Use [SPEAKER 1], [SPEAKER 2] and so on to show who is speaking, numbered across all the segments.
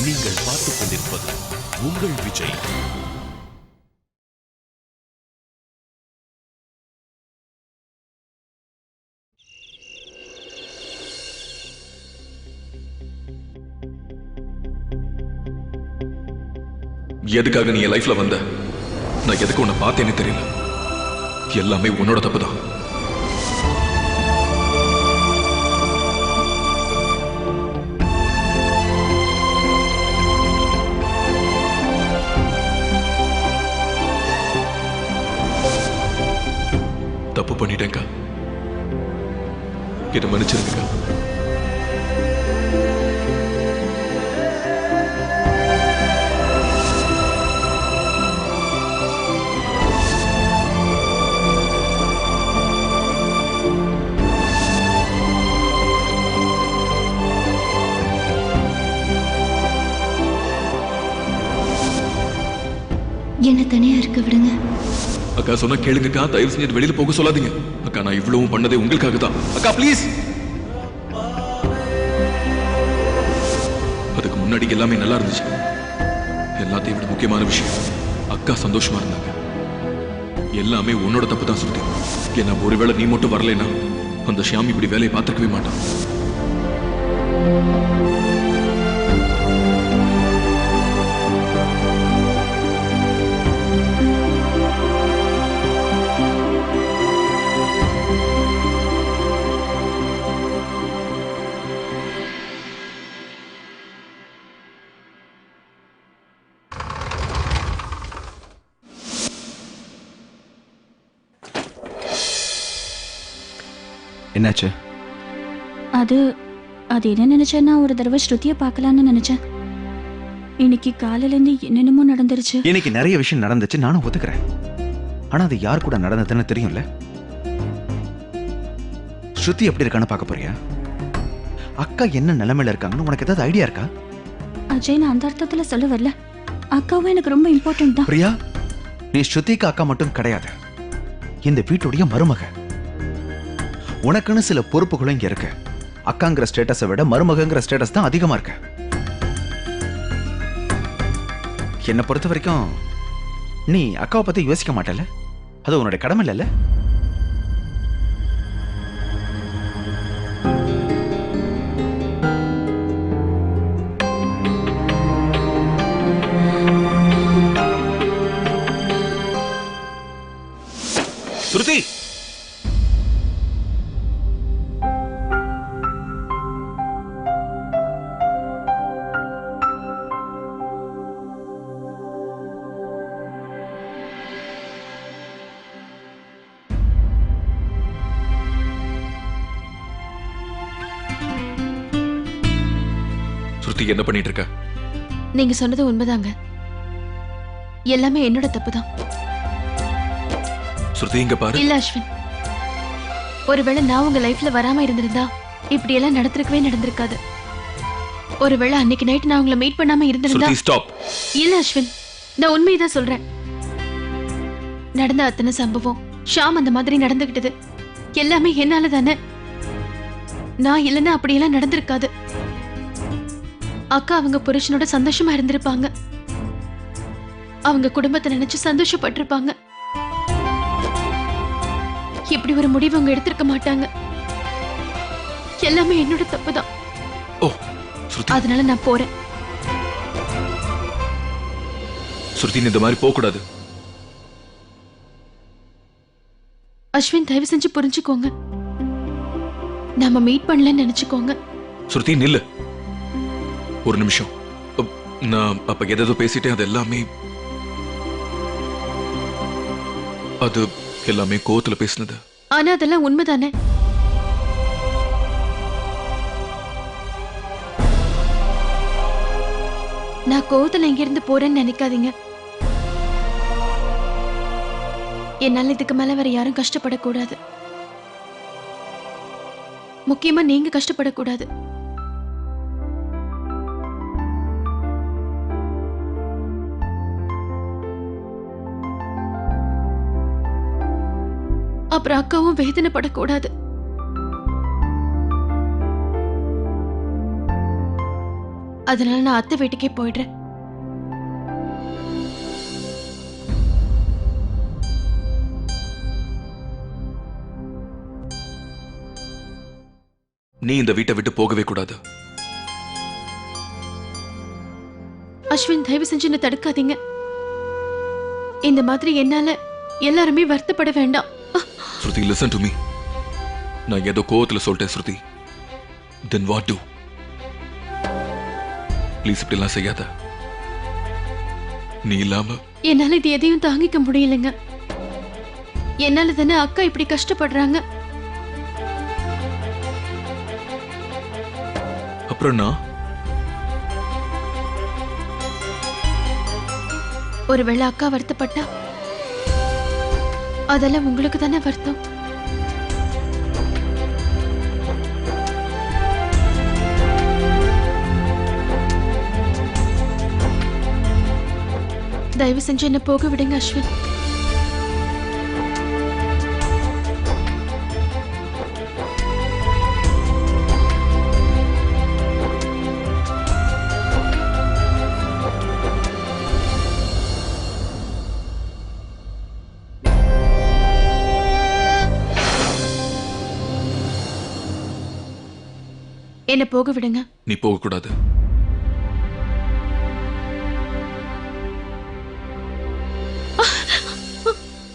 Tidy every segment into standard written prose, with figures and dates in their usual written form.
[SPEAKER 1] நீங்கள் பார்த்துக் கொண்டிருப்பது உங்கள் விஜய்.
[SPEAKER 2] எதுக்காக நீ என் லைஃப்ல வந்த? நான் எதுக்கு உன்னை பார்த்தேன்னு தெரியல. எல்லாமே உன்னோட தப்பு தான். தப்பு பண்ணிட்டேன்க்கா. என்ன மன்னிச்சிருக்கா.
[SPEAKER 3] என்ன தனியா இருக்க விடுங்க.
[SPEAKER 2] அக்கா சொன்னா கேளுங்கக்கா. தயவு செஞ்சு வெளியில போக சொல்லாதீங்க அக்கா. நான் இவ்வளவும் பண்ணதே உங்களுக்காக தான் அக்கா. ப்ளீஸ். அதுக்கு முன்னாடி எல்லாமே நல்லா இருந்துச்சு. எல்லாத்தையும் விட முக்கியமான விஷயம், அக்கா சந்தோஷமா இருந்தாங்க. எல்லாமே உன்னோட தப்பு தான் சுருதி. ஏன்னா ஒருவேளை நீ மட்டும் வரலைன்னா அந்த ஷியாம் இப்படி வேலையை பார்த்துக்கவே மாட்டான்.
[SPEAKER 4] என்னாச்சு?
[SPEAKER 3] அது என்ன நினைச்சேன்னா, ஒரு தடவை ஸ்ருதியை பார்க்கலான்னு நினைச்சேன். இன்னைக்கு காலையில இருந்து என்னென்னமோ நடந்துருச்சு.
[SPEAKER 4] இன்னைக்கு நிறைய விஷயம் நடந்துச்சு, நானும் ஒத்துக்கிறேன். ஆனா அது யார் கூட நடந்ததுன்னு தெரியும்ல. ஸ்ருதி எப்படி இருக்கான்னு பார்க்க போறியா? அக்கா என்ன நிலைமையில இருக்காங்கன்னு உனக்கு ஏதாவது ஐடியா இருக்கா?
[SPEAKER 3] அஜய், நான் அந்த அர்த்தத்துல சொல்ல வரல. அக்காவும் எனக்கு ரொம்ப இம்பார்ட்டன்ட் தான்.
[SPEAKER 4] பிரியா, நீ ஸ்ருதிக்கு அக்கா மட்டும் கிடையாது, இந்த வீட்டுடைய மருமக. உனக்குன்னு சில பொறுப்புகளும் இங்க இருக்கு. அக்காங்கிற ஸ்டேட்டஸை விட மருமகங்கிற ஸ்டேட்டஸ் தான் அதிகமா இருக்கு. என்னை பொறுத்த வரைக்கும் நீ அக்காவை பத்தி யோசிக்க மாட்டல. அது உன்னோட கடமை இல்லைல்ல?
[SPEAKER 2] சுருதி, என்ன பண்ணிட்டு இருக்க?
[SPEAKER 5] நீங்க சொன்னது உண்மைதாங்க. எல்லாமே என்னோட தப்புதான்.
[SPEAKER 2] ஸ்ருதி, இங்க பாரு.
[SPEAKER 5] இல்ல அஸ்வின், ஒருவேளை நான் உங்க லைஃப்ல வராம இருந்திருந்தா இப்படி எல்லாம் நடந்திருக்காது. ஒருவேளை அன்னைக்கு நைட் நான் உங்களை மீட் பண்ணாம இருந்திருந்தா.
[SPEAKER 2] ஸ்டாப்.
[SPEAKER 5] இல்ல அஸ்வின், நான் உண்மையதான் சொல்றேன். நடந்த அத்தனை சம்பவம், ஷாம் அந்த மாதிரி நடந்துகிட்டது எல்லாமே என்னால தானே. நான் இல்லைன்னா அப்படியெல்லாம் நடந்திருக்காது. அக்கா அவங்க புருஷனோட சந்தோஷமா இருந்திருப்பாங்க. அவங்க குடும்பத்தை நினைச்சு சந்தோஷப்பட்டிருப்பாங்க. இப்படி ஒரு முடிவு அவங்க எடுத்திருக்க மாட்டாங்க. எல்லாமே என்னோட தப்புதான். அதனால நான் போறேன்.
[SPEAKER 2] ஸ்ருதி, இந்த மாதிரி போக கூடாது.
[SPEAKER 5] அஸ்வின், தயவு செஞ்சு புரிஞ்சுக்கோங்க. நாம மீட் பண்ணலன்னு நினைச்சுக்கோங்க.
[SPEAKER 2] ஸ்ருதி, நில்லு ஒரு நிமிஷம். நான் அப்ப எதோ பேசிட்டேன். அது எல்லாமே கோவத்துல பேசினது.
[SPEAKER 5] ஆனா அதெல்லாம் உண்மைதானே? நான் கோவத்துல இங்க இருந்து போறேன்னு நினைக்காதீங்க. என்னால இதுக்கு மேல வேற யாரும் கஷ்டப்படக்கூடாது. முக்கியமா நீங்க கஷ்டப்படக்கூடாது. அப்புறம் அக்காவும் வேதனைப்படக்கூடாது. அதனால நான் அத்தை வீட்டுக்கே போயிடுறேன்.
[SPEAKER 2] நீ இந்த வீட்டை விட்டு போகவே கூடாது.
[SPEAKER 5] அஸ்வின், தயவு செஞ்சு என்ன தடுக்காதீங்க. இந்த மாதிரி என்னால எல்லாருமே வருத்தப்பட வேண்டாம்.
[SPEAKER 2] Shruti, listen to me. நான் ஏதோ கோவத்துல சொல்லிட்டேன் Shruti. Then what to? Please இப்படிலாம் செய்யாத. நீ இல்லாம
[SPEAKER 5] என்னால இது எதையும் தாங்கிக்க முடியலங்க. என்னால தானே அக்கா இப்படி கஷ்டப்படுறாங்க.
[SPEAKER 2] அப்புறம் நான்
[SPEAKER 5] ஒருவேளை அக்கா வருத்தப்பட்டா அதெல்லாம் உங்களுக்கு தானே வருத்தம். தயவு செஞ்சு என்ன போக விடுங்க அஸ்வின். என்ன போக விடுங்க.
[SPEAKER 2] நீ போக கூடாது.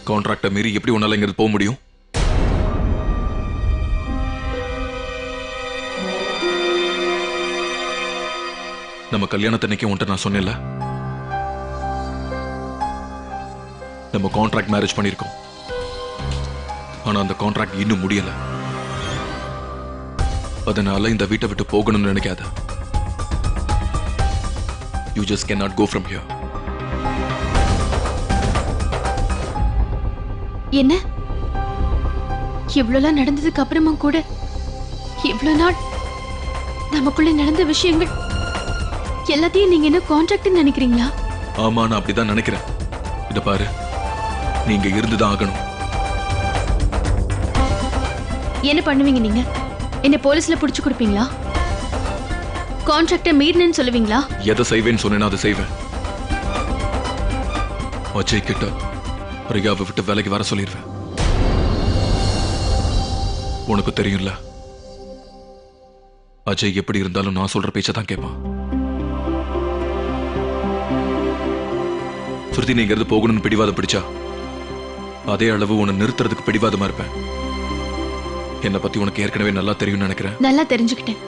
[SPEAKER 2] கான்ட்ராக்டை மீறி எப்படி உன்னால இங்க போக முடியும்? நம்ம கல்யாணத்தன்னைக்கு உன்ட்ட நான் சொன்னேன்ல, நம்ம கான்ட்ராக்ட் மேரேஜ் பண்ணிருக்கோம். ஆனா அந்த கான்ட்ராக்ட் இன்னும் முடியல. அதனால இந்த வீட்டை விட்டு போகணும்னு நினைக்காத. You just cannot go from here.
[SPEAKER 5] என்ன இவ்வளவு நடந்ததுக்கு அப்புறமா கூட இவ்வளவு நாள் நமக்குள்ள நடந்த விஷயங்கள் எல்லாத்தையும் நீங்க என்ன கான்ட்ராக்ட் நினைக்கிறீங்களா?
[SPEAKER 2] ஆமா, நான் அப்படிதான் நினைக்கிறேன். இத பாரு, நீங்க இருந்துதான் ஆகணும்.
[SPEAKER 5] என்ன பண்ணுவீங்க நீங்க? என்ன போலீஸ்ல புடிச்சு கொடுப்பீங்களா? கான்ட்ராக்ட மீறினேன்னு சொல்லுவீங்களா?
[SPEAKER 2] எதை செய்வேன்னு சொன்னேன்னா அதை செய்வேன். அஜய் கிட்ட பிரியாவை விட்டு வேலைக்கு வர சொல்லிடுவேன். உனக்கு தெரியும்ல, அஜய் எப்படி இருந்தாலும் நான் சொல்ற பேச்சை தான் கேட்பான். சுருதி, நீங்க இருந்து போகணும்னு பிடிவாதம் பிடிச்சா அதே அளவு உன்னை நிறுத்துறதுக்கு பிடிவாதமா இருப்பேன். என்னை பத்தி உனக்கு ஏற்கனவே நல்லா தெரியும்னு நினைக்கிறேன்.
[SPEAKER 5] நல்லா தெரிஞ்சுக்கிட்டேன்.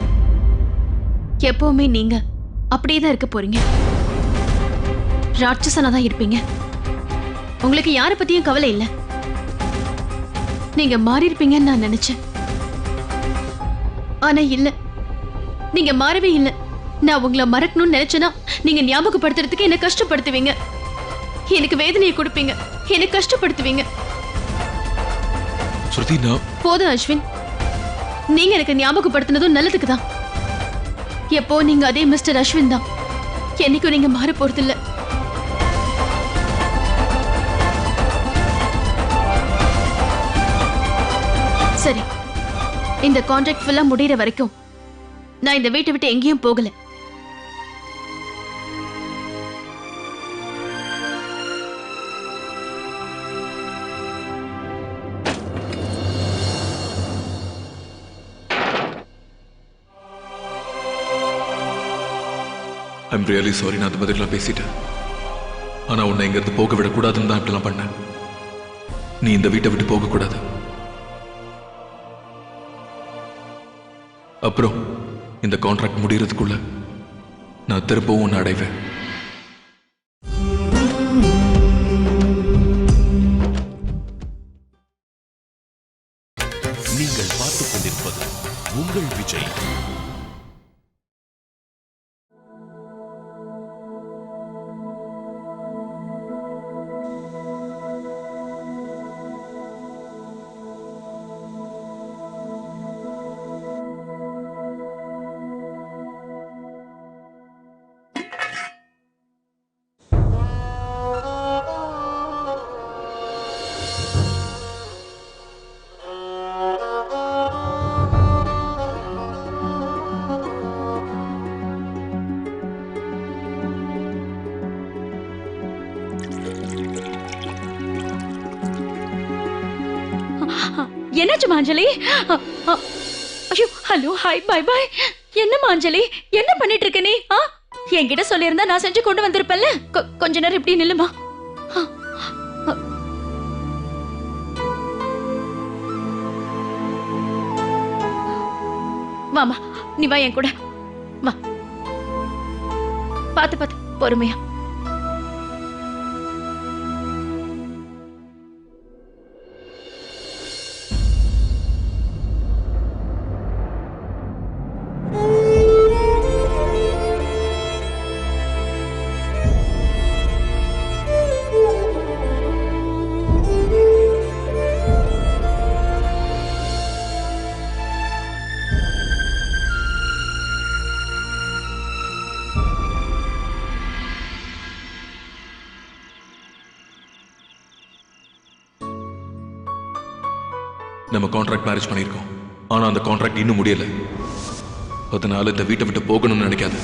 [SPEAKER 5] எப்பவுமே நீங்க அப்படியே தான் இருக்க போறீங்க. ராட்சசனா தான் இருப்பீங்க. உங்களுக்கு யார பத்தியும் கவலை இல்ல. நீங்க மாறி இருப்பீங்கன்னு நான் நினைச்சேன். ஆனா இல்ல, நீங்க மாறவே இல்ல. நான் உங்களை மறக்கணும்னு நினைச்சேன்னா நீங்க ஞாபகப்படுத்துறதுக்கு என்ன கஷ்டப்படுத்துவீங்க, எனக்கு வேதனையை கொடுப்பீங்க, என்ன கஷ்டப்படுத்துவீங்க.
[SPEAKER 2] ஸ்ருதி,
[SPEAKER 5] போதும் அஸ்வின், நீங்க எனக்கு ஞாபகப்படுத்தினதும் நல்லதுக்கு தான். எப்போ நீங்க அதே மிஸ்டர் அஸ்வின் தான். என்னைக்கும் நீங்க மாற போறதில்ல. சரி, இந்த கான்ட்ராக்ட் ஃபுல்லா முடியற வரைக்கும் நான் இந்த வீட்டை விட்டு எங்கேயும் போகல.
[SPEAKER 2] I'm really sorry. நான் அது பதிலாம் பேசிட்டேன். ஆனா உன்னை இங்க இருந்து போக விடக்கூடாதுன்னு தான் இப்படிலாம் பண்ணேன். நீ இந்த வீட்டை விட்டு போக கூடாது. அப்புறம் இந்த கான்ட்ராக்ட் முடியறதுக்குள்ள நான் திரும்பவும் உன்னை அடைவேன்.
[SPEAKER 1] நீங்கள் பார்த்துக் கொண்டிருப்பது உங்கள் விஜய்.
[SPEAKER 3] என்னாச்சு மாஞ்சலி? ஐயோ, ஹலோ, ஹாய், பை பை. என்ன மாஞ்சலி, என்ன பண்ணிட்டு இருக்க நீ? என்கிட்ட சொல்லியிருந்தா நான் செஞ்சு கொண்டு வந்திருப்பேன்ல. கொஞ்ச நேரம் இப்படி நில்லுமா. வாமா, நீ வா என் கூட. வா, பாத்து பாத்து, பொறுமையா.
[SPEAKER 2] நம்ம கான்ட்ராக்ட் மேரேஜ் பண்ணியிருக்கோம். ஆனா அந்த கான்ட்ராக்ட் இன்னும் முடியல. அதனால இந்த வீட்டை விட்டு போகணும்னு நினைக்காத.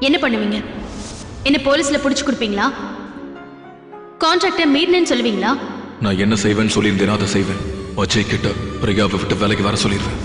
[SPEAKER 5] என்ன பண்ணுவீங்க? என்ன போலீஸ்ல புடிச்சு கொடுப்பீங்களா? கான்ட்ராக்டை மீறினேன்னு சொல்லுவீங்களா?
[SPEAKER 2] நான் என்ன செய்வேன்னு சொல்லியிருந்தேனோ அதை செய்வேன். அஜய் கிட்ட பிரியாவை விட்டு வேலைக்கு வர சொல்லிடுவேன்.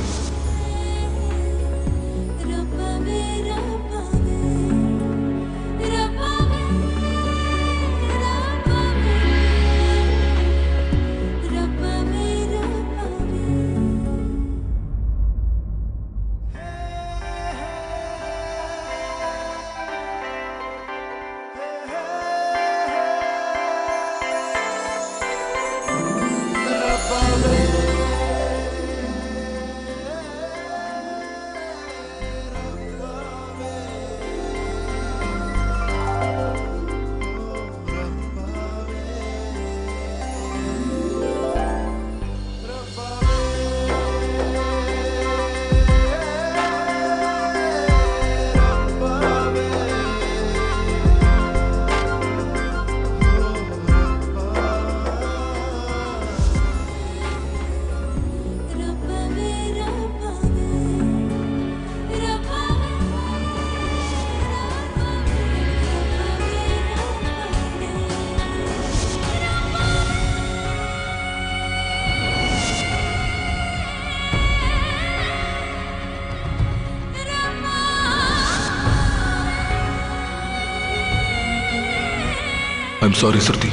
[SPEAKER 2] ஐம் சாரி ஸ்ருதி.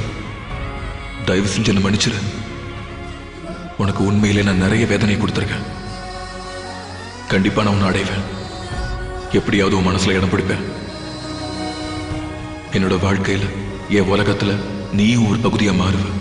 [SPEAKER 2] தயவு செஞ்சு என்ன மன்னிச்சிரு. உனக்கு உண்மையிலே நான் நிறைய வேதனை கொடுத்துருக்கேன். கண்டிப்பா நான் உன்னை அடைவேன். எப்படியாவது உன் மனசுல இடம் பிடிப்பேன். என்னோட வாழ்க்கையில, என் உலகத்துல நீயும் ஒரு பகுதியா மாறுவ.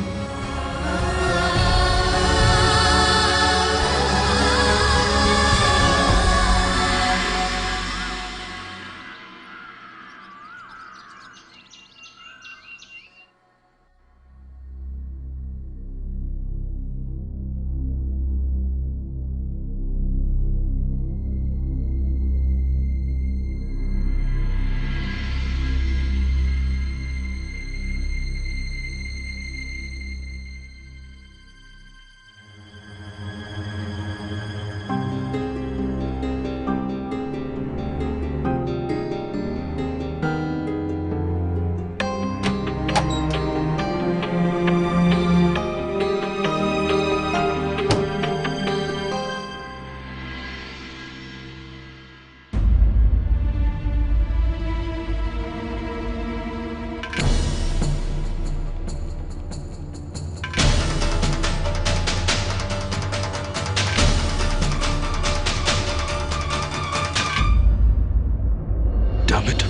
[SPEAKER 2] Damn it.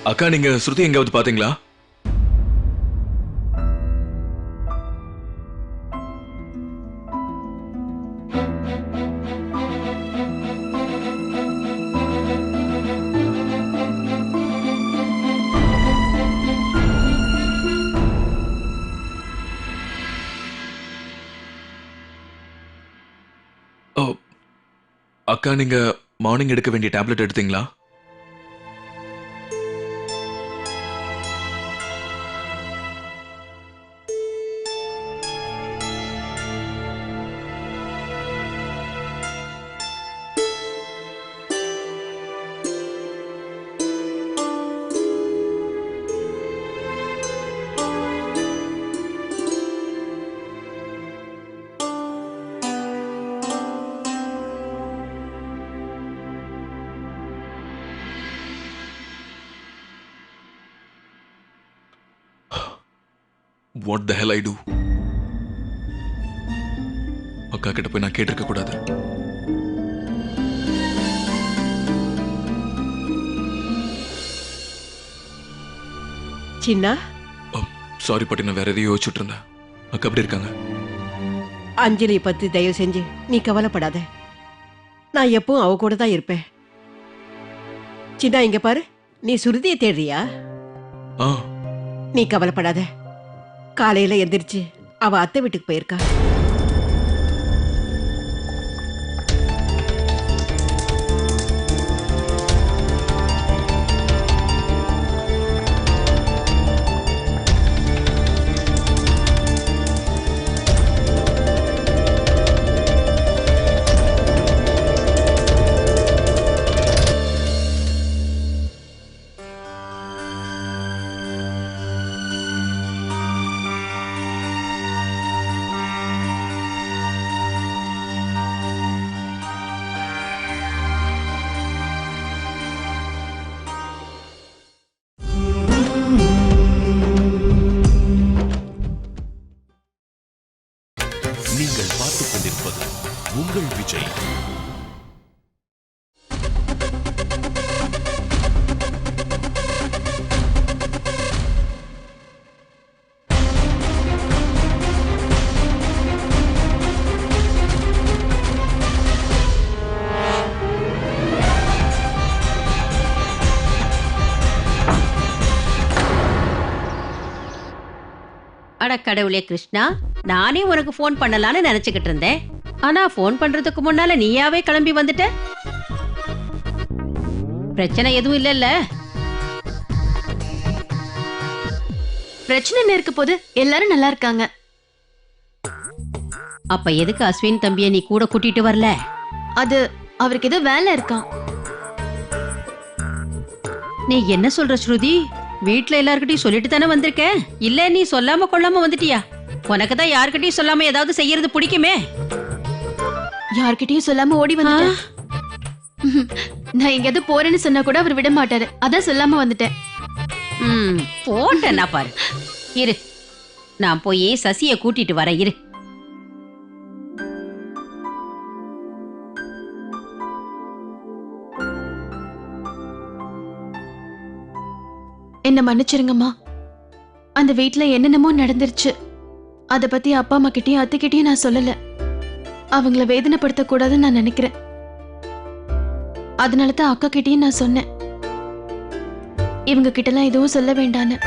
[SPEAKER 2] அக்கா, நீங்க ஸ்ருதி எங்காவது பாத்தீங்களா? அக்கா நீங்க மார்னிங் எடுக்க வேண்டிய டேப்லெட் எடுத்தீங்களா? What the hell I do? அக்கா கிட்ட போய் நான் கேட்டிருக்க கூடாது.
[SPEAKER 6] சின்னா,
[SPEAKER 2] சாரி பாட்டி, நான் வேற எதையும் யோசிச்சுட்டு இருந்தேன். அக்கா எப்படி இருக்காங்க?
[SPEAKER 6] அஞ்சலி பத்தி தயவு செஞ்சு நீ கவலைப்படாத. நான் எப்பவும் அவ கூட தான் இருப்பேன். சின்னா, இங்க பாரு, நீ சுருதியை தேடுறியா?
[SPEAKER 2] ஆ,
[SPEAKER 6] நீ கவலைப்படாத. காலையில எந்திரிச்சு அவ அத்தை வீட்டுக்கு போயிருக்கா.
[SPEAKER 1] நீங்கள் பார்த்துக் கொண்டிருப்பது உங்கள் விஜய்.
[SPEAKER 7] அட கடவுளே கிருஷ்ணா, நானே உனக்கு போன் பண்ணலான்னு நினைச்சுக்கிட்டு இருந்தேன். ஆனா போன் பண்றதுக்கு முன்னால நீயாவே கிளம்பி வந்துட்ட. பிரச்சனை எதுவும் இல்லல்ல?
[SPEAKER 5] பிரச்சனை என்ன இருக்க போது? எல்லாரும் நல்லா இருக்காங்க.
[SPEAKER 7] அப்ப எதுக்கு அஸ்வின் தம்பிய நீ கூட கூட்டிட்டு வரல?
[SPEAKER 5] அது அவருக்கு ஏதோ வேலை இருக்கான்.
[SPEAKER 7] நீ என்ன சொல்ற ஸ்ருதி? வீட்ல எல்லார்கிட்டயும் சொல்லிட்டு தானே வந்திருக்க? இல்ல நீ சொல்லாம கொள்ளாம வந்துட்டியா? உனக்கு தான் யார்கிட்டயும் சொல்லாம ஏதாவது செய்யறது பிடிக்குமே.
[SPEAKER 5] யார்கிட்டயும் சொல்லாம ஓடி வந்துட்டேன். நான் எங்கேயாவது போறேன்னு சொன்னா கூட அவர் விட மாட்டாரு. அதான் சொல்லாம வந்துட்டேன்.
[SPEAKER 7] போட்டேன்னா பாரு. இரு, நான் போய் சசிய கூட்டிட்டு வரேன். இரு.
[SPEAKER 5] என்ன மன்னிச்சிருங்கம்மா. அந்த வீட்ல என்னென்னமோ நடந்துருச்சு. அத பத்தி அப்பா அம்மா கிட்டயும் அத்தைக்கிட்டயும் நான் சொல்லல. அவங்கள வேதனைப்படுத்த கூடாதுன்னு நான் நினைக்கிறேன். அதனாலதான் அக்கா கிட்டயும் நான் சொன்னேன், இவங்க கிட்ட எல்லாம் எதுவும் சொல்ல வேண்டான்னு.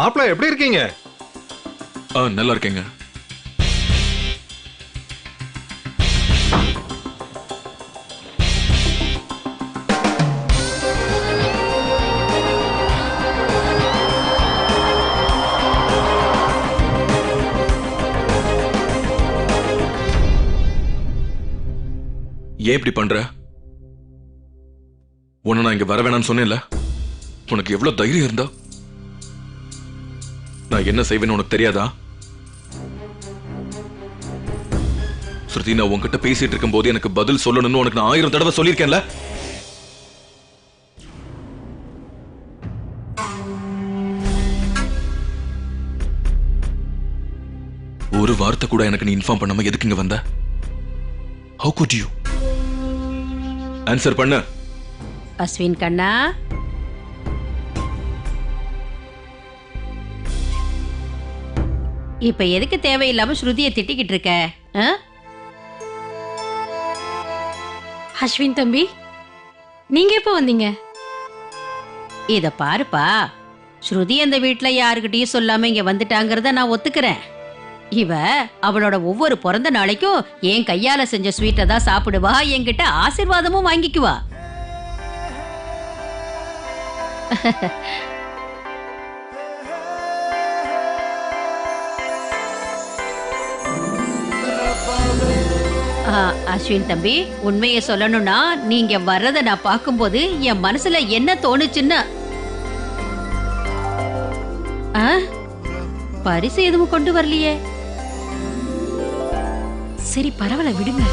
[SPEAKER 8] மாப்பிள்ள எப்படி இருக்கீங்க?
[SPEAKER 2] நல்லா இருக்கேங்க. ஏன் இப்படி பண்ற? உன்னை நான் இங்க வர வேணாம்னு சொன்னேன்ல. உனக்கு எவ்வளவு தைரியம் இருந்தா நான் என்ன செய்வேன்னு உனக்கு தெரியாதா? ஸ்ருதி, நான் உன்கிட்ட பேசிட்டு இருக்கும் போது எனக்கு பதில் சொல்லணும்னு உனக்கு நான் 1000 தடவை சொல்லியிருக்கேன்ல. ஒரு வார்த்தை கூட எனக்கு நீ இன்ஃபார்ம் பண்ணாம எதுக்கு இங்க வந்த? How could you? ஆன்சர் பண்ண.
[SPEAKER 7] அஸ்வின் கண்ணா, இப்ப எதுக்கு தேவையில்லாம ஸ்ருதியை திட்டிக்கிட்டு இருக்க?
[SPEAKER 3] அஸ்வின் தம்பி, நீங்க எப்போ வந்தீங்க?
[SPEAKER 7] இத பாருப்பா, ஸ்ருதி அந்த வீட்ல யாருக்கிட்டயும் சொல்லாம இங்க வந்துட்டாங்கறத நான் ஒத்துக்கிறேன். இவ அவளோட ஒவ்வொரு பிறந்த நாளைக்கும் என் கையால செஞ்ச ஸ்வீட்டை தான் சாப்பிடுவா, என்கிட்ட ஆசீர்வாதமும் வாங்கிக்குவா. அஸ்வின் தம்பி, உண்மையை சொல்லணும்னா நீங்க வர்றத நான் பார்க்கும்போது என் மனசுல என்ன தோணுச்சுன்னா, பரிசு எதுவும் கொண்டு வரலையே.
[SPEAKER 3] சரி பரவாயில்ல விடுங்க.